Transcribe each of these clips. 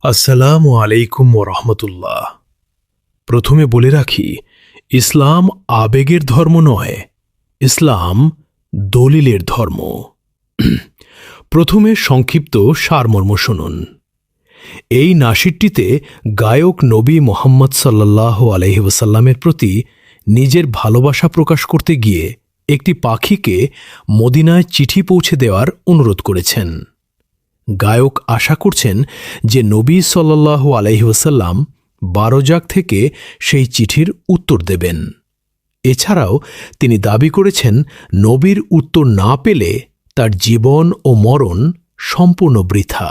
আসসালামু আলাইকুম ওরহমতুল্লাহ। প্রথমে বলে রাখি, ইসলাম আবেগের ধর্ম নয়, ইসলাম দলিলের ধর্ম। প্রথমে সংক্ষিপ্ত সারমর্ম শুনুন। এই নাশিদটিতে গায়ক নবী মোহাম্মদ সাল্লাল্লাহু আলাইহি ওয়াসাল্লামের প্রতি নিজের ভালোবাসা প্রকাশ করতে গিয়ে একটি পাখিকে মদিনায় চিঠি পৌঁছে দেওয়ার অনুরোধ করেছেন। গায়ক আশা করছেন যে নবী সাল্লাল্লাহু আলাইহি ওয়াসাল্লাম বারজাক থেকে সেই চিঠির উত্তর দেবেন। এছাড়াও তিনি দাবি করেছেন নবীর উত্তর না পেলে তার জীবন ও মরণ সম্পূর্ণ বৃথা।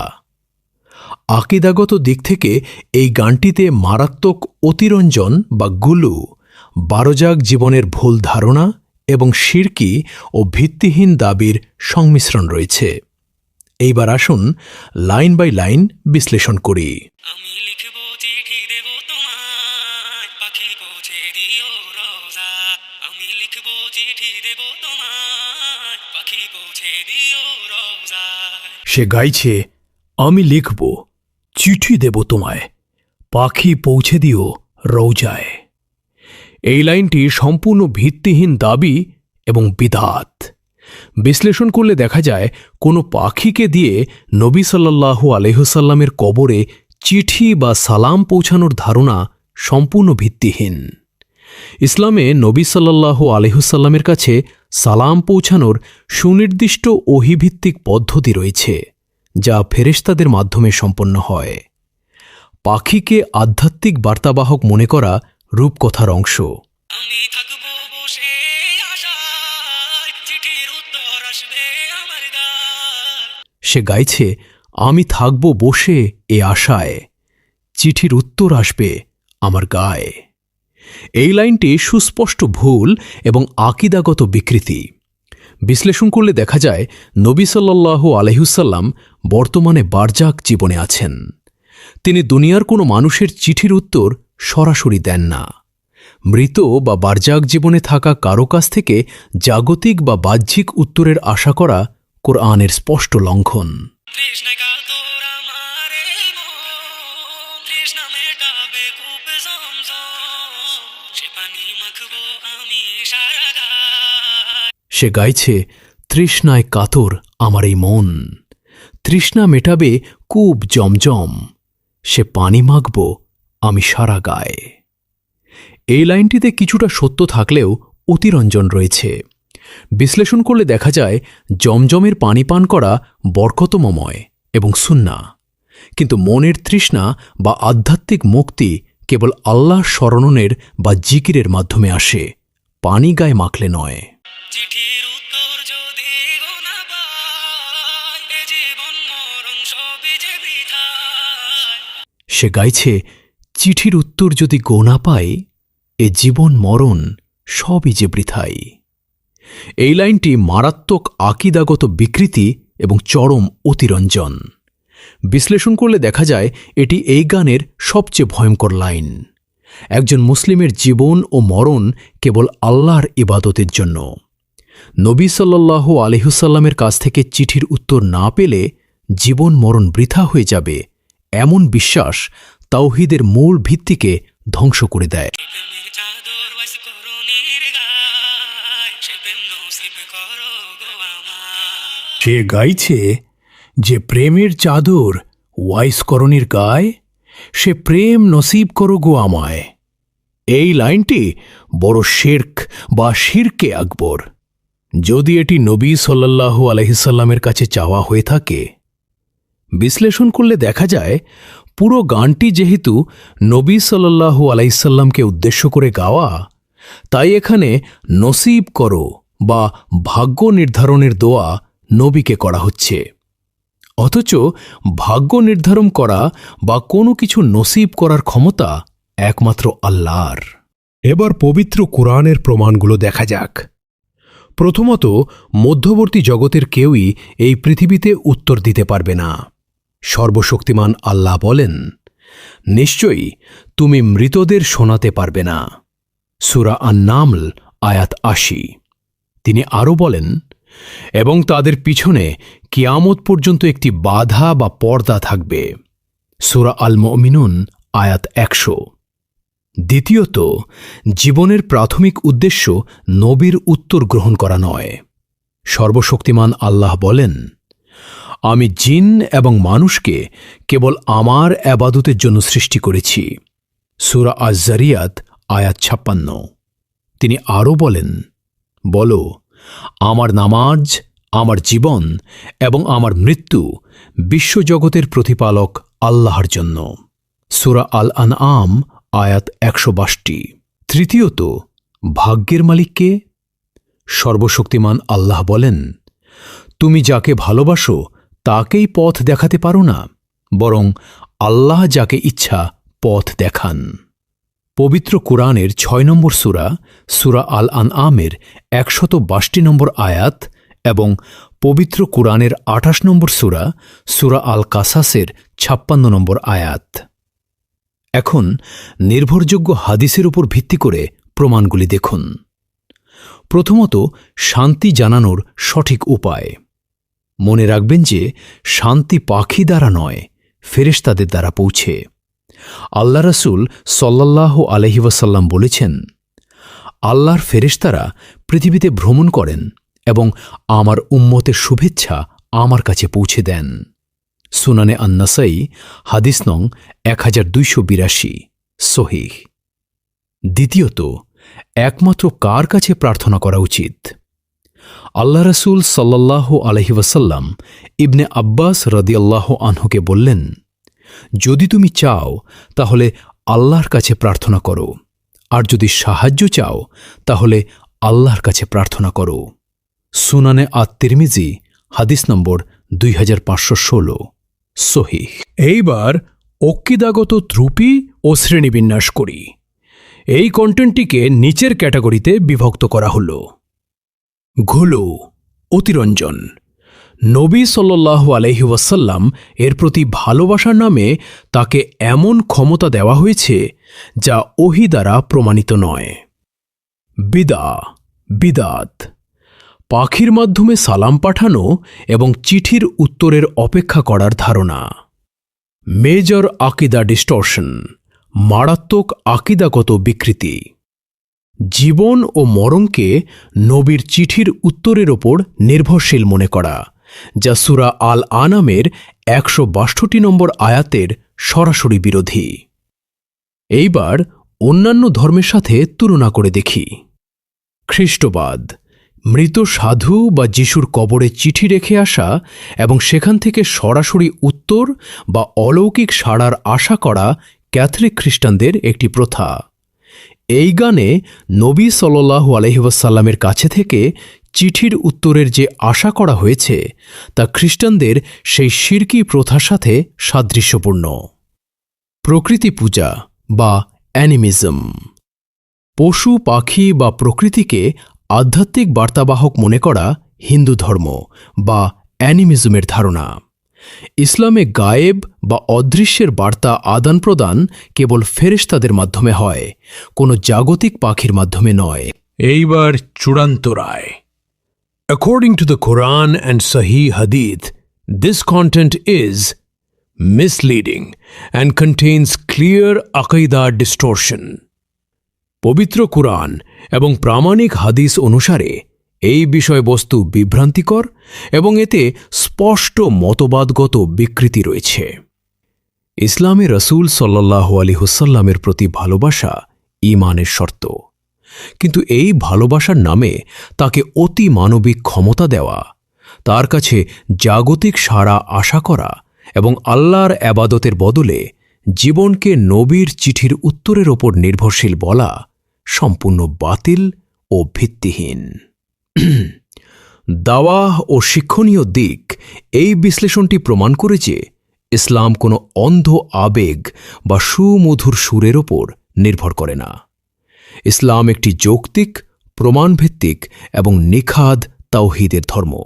আকীদাগত দিক থেকে এই গানটিতে মারাত্মক অতিরঞ্জন বা গুলু, বারজাক জীবনের ভুল ধারণা এবং শিরকি ও ভিত্তিহীন দাবির সংমিশ্রণ রয়েছে। এইবার আসুন লাইন বাই লাইন বিশ্লেষণ করি। আমি লিখব চিঠি দেব তোমায়, পাখি পৌঁছে দিও রোজা। আমি লিখব চিঠি দেব তোমায়, পাখি পৌঁছে দিও রোজা। সে গাইছে, আমি লিখব চিঠি দেব তোমায়, পাখি পৌঁছে দিও রৌজায়। এই লাইনটি সম্পূর্ণ ভিত্তিহীন দাবি এবং বিদআত। বিশ্লেষণ করলে দেখা যায়, কোনো পাখিকে দিয়ে নবী সাল্লাল্লাহু আলাইহি ওয়াসাল্লামের কবরে চিঠি বা সালাম পৌঁছানোর ধারণা সম্পূর্ণ ভিত্তিহীন। ইসলামে নবী সাল্লাল্লাহু আলাইহি ওয়াসাল্লামের কাছে সালাম পৌঁছানোর সুনির্দিষ্ট ওহীভিত্তিক পদ্ধতি রয়েছে, যা ফেরেশতাদের মাধ্যমে সম্পন্ন হয়। পাখিকে আধ্যাত্মিক বার্তাবাহক মনে করা রূপকথার অংশ। আমি থাকব বসে আশায়, চিঠির উত্তর আসবে আমার গায়। সে গাইছে, আমি থাকব বসে এ আশায়, চিঠির উত্তর আসবে আমার গায়ে। এই লাইনটি সুস্পষ্ট ভুল এবং আকীদাগত বিকৃতি। বিশ্লেষণ করলে দেখা যায়, নবী সাল্লাল্লাহু আলাইহি ওয়াসাল্লাম বর্তমানে বারজাক জীবনে আছেন। তিনি দুনিয়ার কোনো মানুষের চিঠির উত্তর সরাসরি দেন না। মৃত বা বারজাক জীবনে থাকা কারো কাছ থেকে জাগতিক বা বাহ্যিক উত্তরের আশা করা কোরআনের স্পষ্ট লঙ্ঘন। তৃষ্ণায় কাতর আমার এই মন, তৃষ্ণা মেটাবে কূপ জমজম। সে পানি মাখব আমি সারা গায়। সে গাইছে, তৃষ্ণায় কাতর আমার এই মন, তৃষ্ণা মেটাবে কূপ জমজম, সে পানি মাখব আমি সারা গায়ে। এই লাইনটিতে কিছুটা সত্য থাকলেও অতিরঞ্জন রয়েছে। বিশ্লেষণ করলে দেখা যায়, জমজমের পানি পান করা বরকতময় এবং সুন্নাহ, কিন্তু মনের তৃষ্ণা বা আধ্যাত্মিক মুক্তি কেবল আল্লাহর স্মরণের বা জিকিরের মাধ্যমে আসে, পানি গায়ে মাখলে নয়। চিঠির উত্তর যদি গোনা পায়, এ জীবন মরণ সবই যে বৃথায়। সে গাইছে, চিঠির উত্তর যদি গোনা পাই, এ জীবন মরণ সবই যে বৃথাই। এই লাইনটি মারাত্মক আকীদাগত বিকৃতি এবং চরম অতিরঞ্জন। বিশ্লেষণ করলে দেখা যায়, এটি এই গানের সবচেয়ে ভয়ঙ্কর লাইন। একজন মুসলিমের জীবন ও মরণ কেবল আল্লাহর ইবাদতের জন্য। নবী সাল্লাল্লাহু আলাইহি ওয়াসাল্লামের কাছ থেকে চিঠির উত্তর না পেলে জীবন মরণ বৃথা হয়ে যাবে, এমন বিশ্বাস তাওহীদের মূল ভিত্তিকে ধ্বংস করে দেয়। প্রেমের চাদর ওয়াস করুণীর গায়, সে প্রেম নসিব করো গো আমায়। সে গাইছে যে প্রেমের চাদর ওয়াইসকরণীর গায়, সে প্রেম নসিব করো গো আমায়। এই লাইনটি বড় শিরক বা শিরকে আকবর, যদি এটি নবী সাল্লাল্লাহু আলাইহি সাল্লামের কাছে চাওয়া হয়ে থাকে। বিশ্লেষণ করলে দেখা যায়, পুরো গানটি যেহেতু নবী সাল্লাল্লাহু আলাইহি সাল্লামকে উদ্দেশ্য করে গাওয়া, তাই এখানে নসিব করো বা ভাগ্য নির্ধারণের দোয়া নবীকে করা হচ্ছে। অথচ ভাগ্য নির্ধারণ করা বা কোনো কিছু নসিব করার ক্ষমতা একমাত্র আল্লাহর। এবার পবিত্র কোরআনের প্রমাণগুলো দেখা যাক। প্রথমত, মধ্যবর্তী জগতের কেউই এই পৃথিবীতে উত্তর দিতে পারবে না। সর্বশক্তিমান আল্লাহ বলেন, নিশ্চয়ই তুমি মৃতদের শোনাতে পারবে না। সূরা আন-নামল আয়াত ৮০। তিনি আরও বলেন, এবং তাদের পিছনে কিয়ামত পর্যন্ত একটি বাধা বা পর্দা থাকবে। সূরা আল মুমিনুন আয়াত 100। দ্বিতীয়ত, জীবনের প্রাথমিক উদ্দেশ্য নবীর উত্তর গ্রহণ করা নয়। সর্বশক্তিমান আল্লাহ বলেন, আমি জিন এবং মানুষকে কেবল আমার ইবাদতের জন্য সৃষ্টি করেছি। সূরা আজ-জারিয়াত আয়াত 56। তিনি আরও বলেন, বলো, আমার নামাজ, আমার জীবন এবং আমার মৃত্যু বিশ্বজগতের প্রতিপালক আল্লাহর জন্য। সূরা আল আনআম আয়াত 162। তৃতীয়ত, ভাগ্যের মালিক কে? সর্বশক্তিমান আল্লাহ বলেন, তুমি যাকে ভালোবাসো তাকেই পথ দেখাতে পারো না, বরং আল্লাহ যাকে ইচ্ছা পথ দেখান। পবিত্র কুরআনের 6 নম্বর সূরা, সূরা আল আনআমের 162 নম্বর আয়াত এবং পবিত্র কুরআনের 28 নম্বর সূরা, সূরা আল কাসাসের 56 নম্বর আয়াত। এখন নির্ভরযোগ্য হাদিসের উপর ভিত্তি করে প্রমাণগুলি দেখুন। প্রথমত, শান্তি জানানোর সঠিক উপায়। মনে রাখবেন যে শান্তি পাখি দ্বারা নয়, ফেরেশতাদের দ্বারা পৌঁছে। আল্লাহ রাসূল সাল্লাল্লাহু আলাইহি ওয়াসাল্লাম বলেছেন, আল্লাহর ফেরেশতারা পৃথিবীতে ভ্রমণ করেন এবং আমার উম্মতের শুভেচ্ছা আমার কাছে পৌঁছে দেন। সুনানে আন-নাসাই হাদিস নং 1282, সহিহ। দ্বিতীয়ত, একমাত্র কার কাছে প্রার্থনা করা উচিত? আল্লাহ রাসূল সাল্লাল্লাহু আলাইহি ওয়াসাল্লাম ইবনে আব্বাস রাদিয়াল্লাহু আনহুকে বললেন, যদি তুমি চাও তাহলে আল্লাহর কাছে প্রার্থনা করো, আর যদি সাহায্য চাও তাহলে আল্লাহর কাছে প্রার্থনা করো। সুনানে আত-তিরমিজি হাদিস নম্বর 2516, সহিহ। এইবার অক্কিদাগত ত্রুটি ও শ্রেণীবিন্যাস করি। এই কন্টেন্টটিকে নিচের ক্যাটাগরিতে বিভক্ত করা হল। ঘুলো, অতিরঞ্জন। নবী সাল্লাল্লাহু আলাইহি ওয়াসাল্লাম এর প্রতি ভালোবাসার নামে তাকে এমন ক্ষমতা দেওয়া হয়েছে যা ওহী দ্বারা প্রমাণিত নয়। বিদাত, পাখির মাধ্যমে সালাম পাঠানো এবং চিঠির উত্তরের অপেক্ষা করার ধারণা। মেজর আকিদা ডিস্টর্শন, মারাত্মক আকিদাগত বিকৃতি। জীবন ও মরণকে নবীর চিঠির উত্তরের ওপর নির্ভরশীল মনে করা, যা সূরা আল আনামের 162 নম্বর আয়াতের সরাসরি বিরোধী। এইবার অন্যান্য ধর্মের সাথে তুলনা করে দেখি। খ্রিস্টবাদ, মৃত সাধু বা যিশুর কবরে চিঠি রেখে আসা এবং সেখান থেকে সরাসরি উত্তর বা অলৌকিক সাড়ার আশা করা ক্যাথলিক খ্রিস্টানদের একটি প্রথা। এই গানে নবী সাল্লাল্লাহু আলাইহি ওয়াসাল্লামের কাছে থেকে চিঠির উত্তরের যে আশা করা হয়েছে তা খ্রিস্টানদের সেই শিরকি প্রথার সাথে সাদৃশ্যপূর্ণ। প্রকৃতি পূজা বা অ্যানিমিজম, পশু পাখি বা প্রকৃতিকে আধ্যাত্মিক বার্তাবাহক মনে করা হিন্দু ধর্ম বা অ্যানিমিজমের ধারণা। ইসলামে গায়েব বা অদৃশ্যের বার্তা আদান প্রদান কেবল ফেরেশতাদের মাধ্যমে হয়, কোনো জাগতিক পাখির মাধ্যমে নয়। এইবার চূড়ান্ত রায়। According to the Quran and Sahih Hadith, this content is misleading and contains clear aqidah distortion. পবিত্র কুরআন এবং প্রামাণিক হাদিস অনুসারে এই বিষয়বস্তু বিভ্রান্তিকর এবং এতে স্পষ্ট মতবাদগত বিকৃতি রয়েছে। ইসলামে রাসূল সাল্লাল্লাহু আলাইহি ওয়াসাল্লামের প্রতি ভালোবাসা ঈমানের শর্ত, কিন্তু এই ভালোবাসার নামে তাকে অতি মানবিক ক্ষমতা দেওয়া, তার কাছে জাগতিক সাড়া আশা করা এবং আল্লাহর ইবাদতের বদলে জীবনকে নবীর চিঠির উত্তরের ওপর নির্ভরশীল বলা সম্পূর্ণ বাতিল ও ভিত্তিহীন। দাওয়াহ ও শিক্ষণীয় দিক এই বিশ্লেষণটি প্রমাণ করে যে ইসলাম কোনো অন্ধ আবেগ বা সুমধুর সুরের ওপর নির্ভর করে না। ইসলাম একটি যৌক্তিক, প্রমাণভিত্তিক এবং নিখাদ তাওহীদের ধর্ম।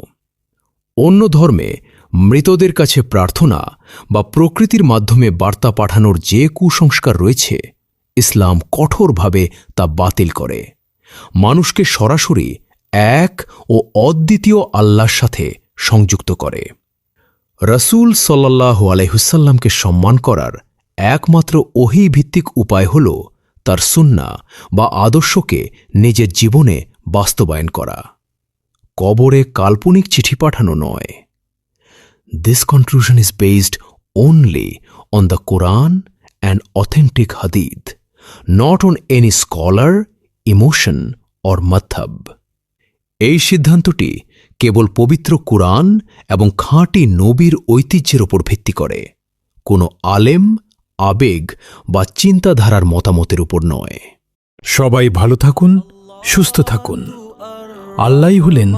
অন্য ধর্মে মৃতদের কাছে প্রার্থনা বা প্রকৃতির মাধ্যমে বার্তা পাঠানোর যে কুসংস্কার রয়েছে, ইসলাম কঠোরভাবে তা বাতিল করে, মানুষকে সরাসরি এক ও অদ্বিতীয় আল্লাহর সাথে সংযুক্ত করে। রসূল সাল্লাল্লাহু আলাইহিসাল্লামকে সম্মান করার একমাত্র ওহী ভিত্তিক উপায় হল তার সুন্নাহ বা আদর্শকে নিজের জীবনে বাস্তবায়ন করা, কবরে কাল্পনিক চিঠি পাঠানো নয়। This conclusion is based only on the Quran and authentic hadith, not on any scholar, emotion or madhab. এই সিদ্ধান্তটি কেবল পবিত্র কুরআন এবং খাঁটি নবীর ঐতিহ্যের উপর ভিত্তি করে, কোনো আলেম, আবেগ বা চিন্তাধারার মতামতের উপর নয়। সবাই ভালো থাকুন, সুস্থ থাকুন। আল্লাহই হলেন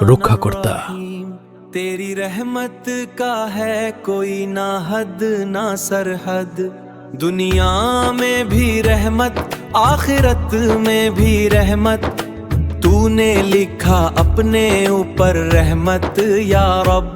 রক্ষাকর্তা। तेरी रहमत का है कोई ना हद ना सरहद, दुनिया में भी रहमत आखिरत में भी रहमत, तूने लिखा अपने ऊपर रहमत या रब।